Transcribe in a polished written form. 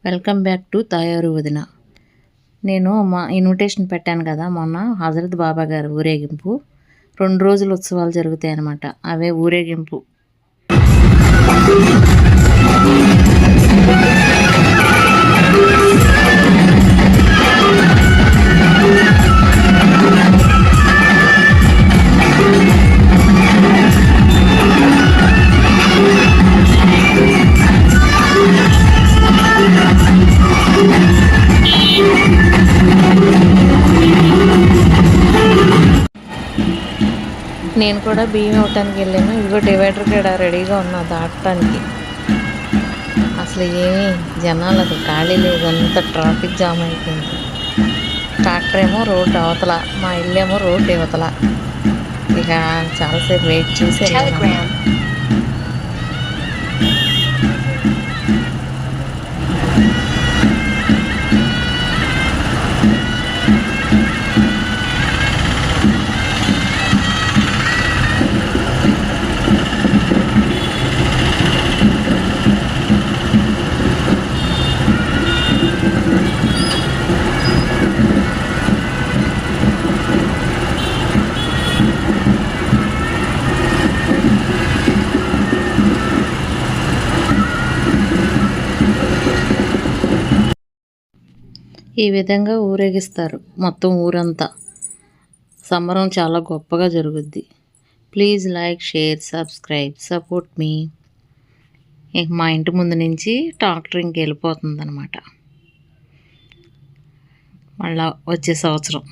Welcome back to తాయారు వదిన. నేను మా ఇన్విటేషన్ పెట్టాను కదా మొన్న, హజరత్ బాబా గారి ఊరేగింపు 2 రోజులు ఉత్సవాలు జరుగుతాయి అన్నమాట. అవే ఊరేగింపు. నేను కూడా బియ్యం ఇవ్వటానికి వెళ్ళాను. ఇదిగో డివైడర్ కూడా రెడీగా ఉన్నా దాటడానికి. అసలు ఏమీ జనాలు అసలు ఖాళీ లేదు, అంత ట్రాఫిక్ జామ్ అయిపోయింది. ట్రాక్టర్ ఏమో రోడ్డు అవతల, మా ఇల్లు ఏమో రోడ్డు ఇవతల. ఇక చాలాసేపు వెయిట్ చూసి వెళ్ళాను. ఈ విధంగా ఊరేగిస్తారు మొత్తం ఊరంతా. సంబరం చాలా గొప్పగా జరుగుద్ది. Please like, share, subscribe, support me. మా ఇంటి ముందు నుంచి ట్రాక్టర్ ఇంక వెళ్ళిపోతుంది అన్నమాట మళ్ళా వచ్చే సంవత్సరం.